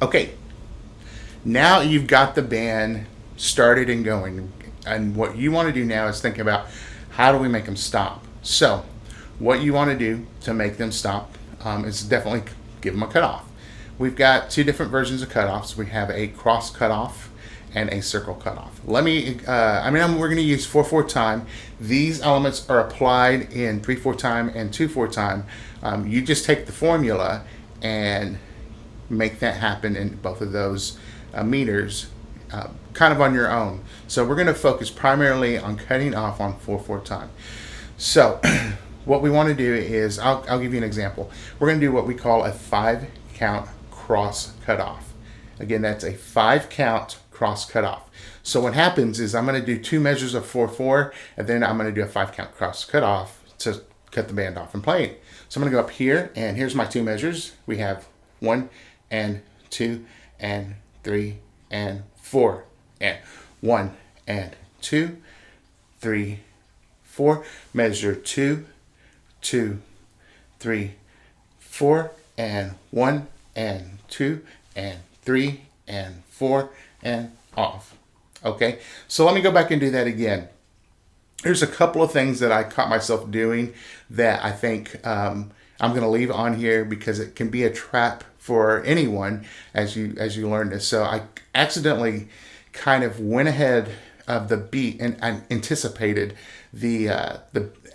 Okay, now you've got the band started and going. And what you want to do now is think about how do we make them stop. So, what you want to do to make them stop is definitely give them a cutoff. We've got two different versions of cutoffs. We have a cross cutoff and a circle cutoff. Let me, we're going to use 4/4 time. These elements are applied in 3/4 time and 2/4 time. You just take the formula and make that happen in both of those meters kind of on your own. So we're going to focus primarily on cutting off on 4/4 time. So what we want to do is, I'll give you an example. We're going to do what we call a 5-count cross cutoff. Again, that's a 5-count cross cutoff. So what happens is I'm going to do 2 measures of 4/4, and then I'm going to do a 5-count cross cutoff to cut the band off and play it. So I'm going to go up here, and here's my 2 measures. We have 1 and 2 and 3 and 4 and 1 and 2, 3, 4. Measure 2, 2, 3, 4, and 1 and 2 and 3 and 4 and off. Okay, so let me go back and do that again. There's a couple of things that I caught myself doing that I think I'm going to leave on here because it can be a trap for anyone as you learn this. So I accidentally kind of went ahead of the beat and I anticipated the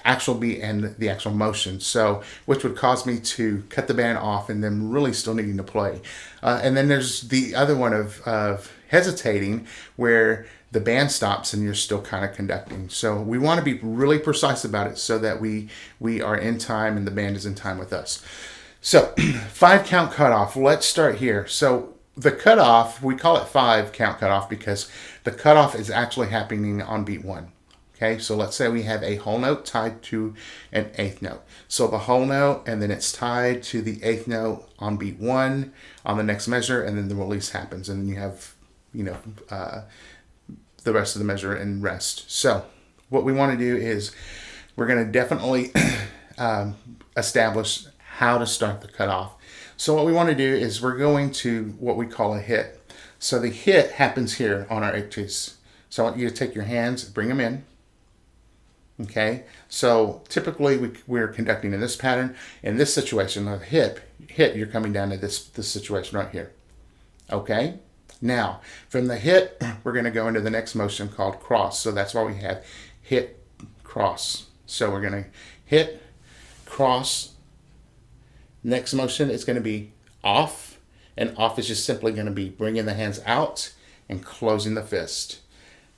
actual beat and the actual motion, so which would cause me to cut the band off and then really still needing to play. And then there's the other one of hesitating where the band stops and you're still kind of conducting. So we want to be really precise about it so that we are in time and the band is in time with us. So 5-count cutoff. Let's start here. So the cutoff, we call it 5-count cutoff because the cutoff is actually happening on beat 1. Okay, so let's say we have a whole note tied to an eighth note. So the whole note, and then it's tied to the eighth note on beat 1 on the next measure, and then the release happens, and then you have, the rest of the measure and rest. So what we want to do is we're going to definitely establish how to start the cutoff. So what we want to do is we're going to what we call a hit. So the hit happens here on our 8/2. So I want you to take your hands, bring them in. Okay, so typically we're conducting in this pattern. In this situation of hit, you're coming down to this situation right here. Okay, now from the hit, we're going to go into the next motion called cross. So that's why we have hit, cross. So we're going to hit, cross. Next motion is going to be off, and off is just simply going to be bringing the hands out and closing the fist.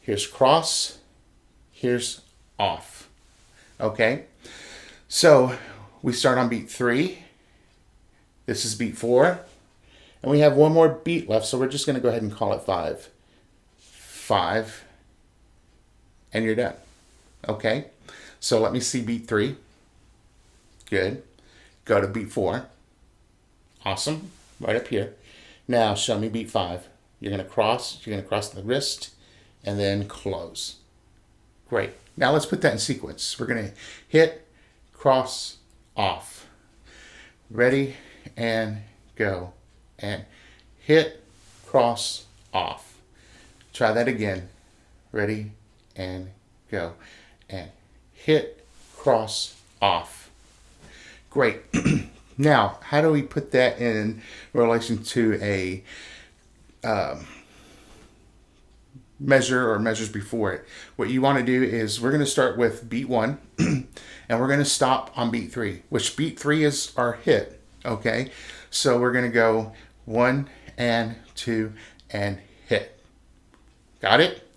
Here's cross, here's off. Okay, so we start on beat 3. This is beat 4, and we have one more beat left, so we're just going to go ahead and call it 5. 5, and you're done. Okay, so let me see beat 3. Good. Go to beat 4. Awesome. Right up here. Now show me beat 5. You're going to cross the wrist and then close. Great. Now let's put that in sequence. We're going to hit, cross, off. Ready, and go. And hit, cross, off. Try that again. Ready, and go. And hit, cross, off. Great. Now, how do we put that in relation to a measure or measures before it? What you want to do is we're going to start with beat 1 and we're going to stop on beat 3, which beat 3 is our hit. Okay, so we're going to go 1 and 2 and hit. Got it?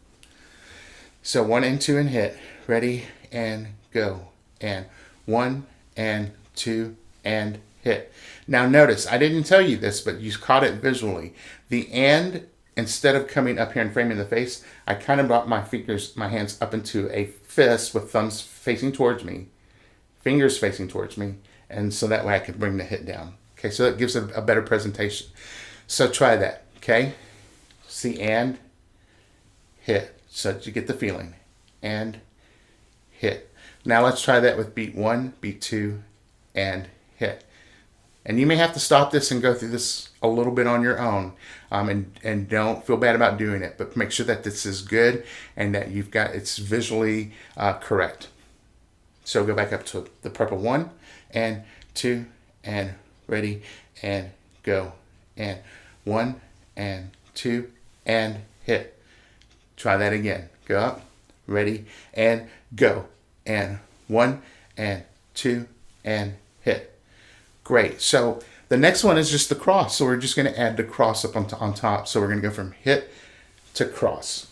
So 1 and 2 and hit. Ready, and go. And 1 and 2 and hit. Now notice, I didn't tell you this, but you caught it visually. The and, instead of coming up here and framing the face, I kind of brought my hands up into a fist with thumbs facing towards me, fingers facing towards me, and so that way I can bring the hit down. Okay, so that gives it a better presentation. So try that, okay? See, and hit, so that you get the feeling. And hit. Now let's try that with beat 1, beat 2, and hit. And you may have to stop this and go through this a little bit on your own, and don't feel bad about doing it, but make sure that this is good and that it's visually correct. So go back up to the purple, 1 and 2 and ready and go, and 1 and 2 and hit. Try that again. Go up, ready and go, and 1 and 2 and hit. Great. So the next one is just the cross. So we're just going to add the cross up on top. So we're going to go from hit to cross.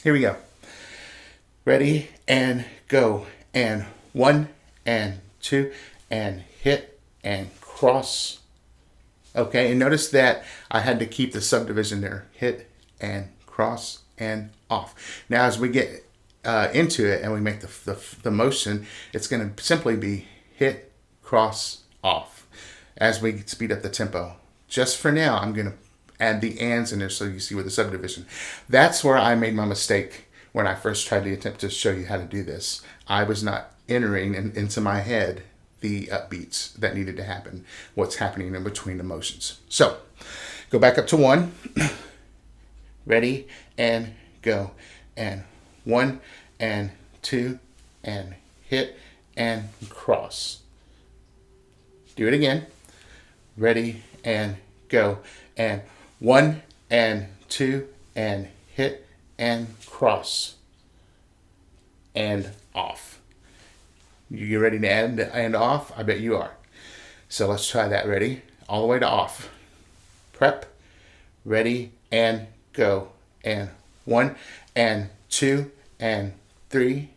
Here we go. Ready and go, and 1 and 2 and hit and cross. Okay, and notice that I had to keep the subdivision there. Hit and cross and off. Now as we get into it and we make the motion, it's going to simply be hit, cross, off as we speed up the tempo. Just for now, I'm going to add the ands in there so you see with the subdivision. That's where I made my mistake when I first tried to attempt to show you how to do this. I was not entering into my head the upbeats that needed to happen, what's happening in between the motions. So go back up to 1, ready and go, and 1 and 2 and hit and cross. Do it again. Ready and go, and 1 and 2 and hit and cross and off. You ready to end and off? I bet you are. So let's try that. Ready? All the way to off. Prep. Ready and go, and 1 and 2 and 3.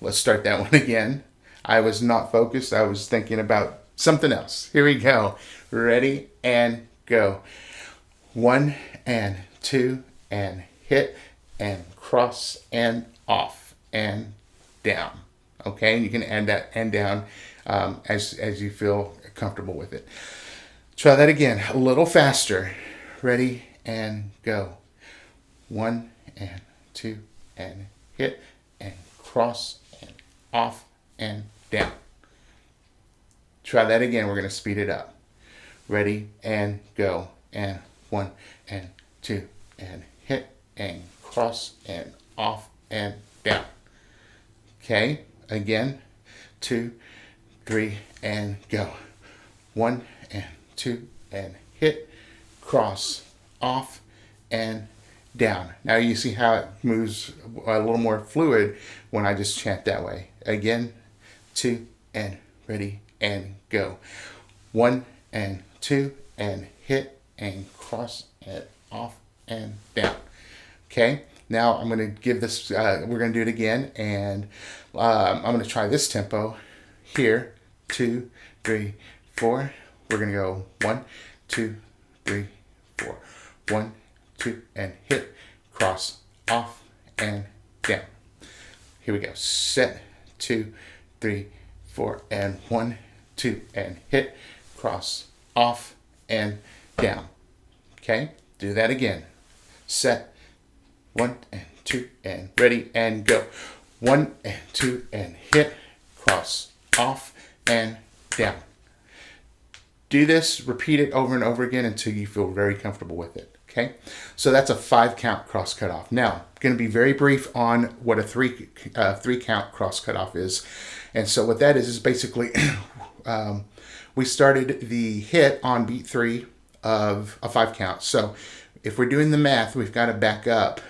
Let's start that one again. I was not focused. I was thinking about something else. Here we go. Ready and go. 1 and 2 and hit and cross and off and down. Okay, and you can add that and down as you feel comfortable with it. Try that again, a little faster. Ready and go. 1 and 2 and hit and cross and off and down. Try that again. We're going to speed it up. Ready and go, and 1 and 2 and hit and cross and off and down. Okay, again, 2, 3 and go. 1 and 2 and hit, cross, off and down. Now you see how it moves a little more fluid when I just chant that way. Again, 2 and ready and go. 1 and 2 and hit and cross and off and down. Okay, now I'm going to give this, we're going to do it again, and I'm going to try this tempo here. 2, 3, 4. We're going to go 1, 2, 3, 4. 1, 2, and hit, cross, off, and down. Here we go. Set, 2, 3, 4, and 1, 2, and hit, cross, off, and down. Okay, do that again. Set, 1 and 2, and ready, and go. 1 and 2, and hit, cross, off, and down. Do this, repeat it over and over again until you feel very comfortable with it. Okay, so that's a 5 count cross cutoff. Now, I'm going to be very brief on what a 3 count cross cutoff is. And so what that is basically we started the hit on beat 3 of a 5 count. So if we're doing the math, we've got to back up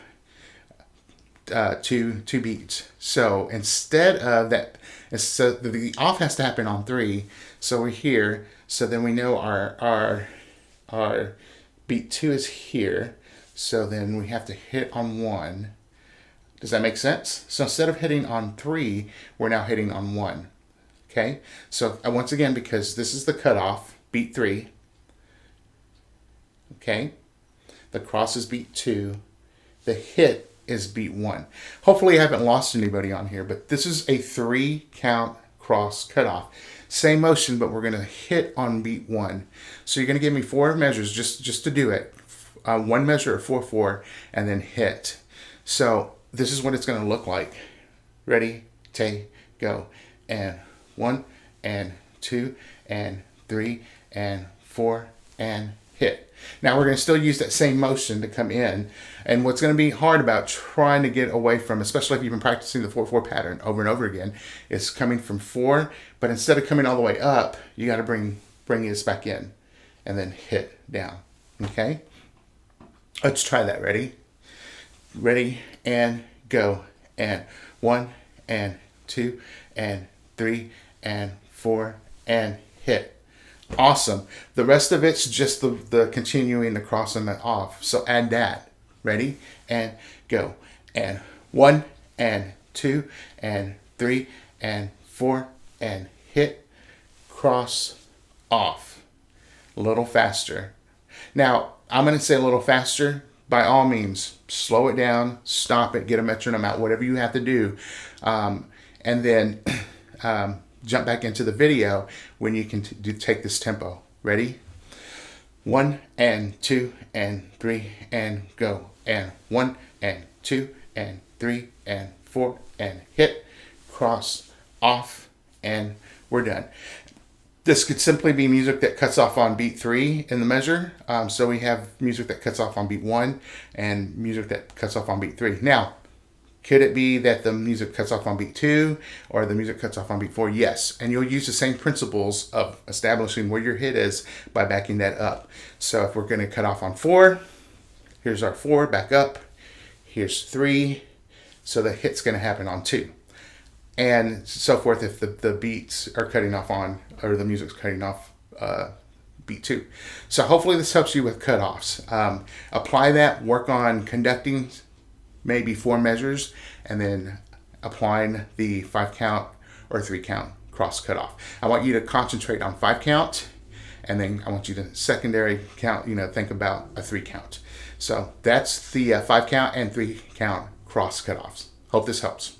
two beats. So instead of that, so the off has to happen on 3. So we're here. So then we know our beat 2 is here. So then we have to hit on 1. Does that make sense? So instead of hitting on 3, we're now hitting on 1. Okay. So once again, because this is the cutoff, beat 3. Okay. The cross is beat 2. The hit is beat 1. Hopefully I haven't lost anybody on here, but this is a 3 count cross cutoff. Same motion, but we're going to hit on beat 1. So you're going to give me 4 measures just to do it. 1 measure of 4, 4, and then hit. So this is what it's going to look like. Ready, take, go. And 1 and 2, and 3, and 4, and hit. Now we're going to still use that same motion to come in. And what's going to be hard about trying to get away from, especially if you've been practicing the 4/4 pattern over and over again, is coming from 4, but instead of coming all the way up, you got to bring this back in and then hit down. Okay? Let's try that. Ready? Ready, and go. And 1, and 2, and 3, and 4, and hit. Awesome. The rest of it's just the continuing the cross and the off. So add that. Ready? And go. And 1, and 2, and 3, and 4, and hit, cross, off. A little faster. Now, I'm going to say a little faster. By all means, slow it down, stop it, get a metronome out, whatever you have to do. And then jump back into the video when you can take this tempo. Ready? 1, and 2, and 3, and go. And 1, and 2, and 3, and 4, and hit, cross, off, and we're done. This could simply be music that cuts off on beat 3 in the measure. So we have music that cuts off on beat 1 and music that cuts off on beat 3. Now, could it be that the music cuts off on beat 2 or the music cuts off on beat 4? Yes. And you'll use the same principles of establishing where your hit is by backing that up. So if we're going to cut off on 4, here's our 4, back up. Here's 3. So the hit's going to happen on 2. And so forth if the beats are cutting off on, or the music's cutting off beat 2. So hopefully this helps you with cutoffs. Apply that, work on conducting maybe 4 measures, and then applying the 5 count or 3 count cross cutoff. I want you to concentrate on 5 count, and then I want you to secondary count, think about a 3 count. So that's the 5 count and 3 count cross cutoffs. Hope this helps.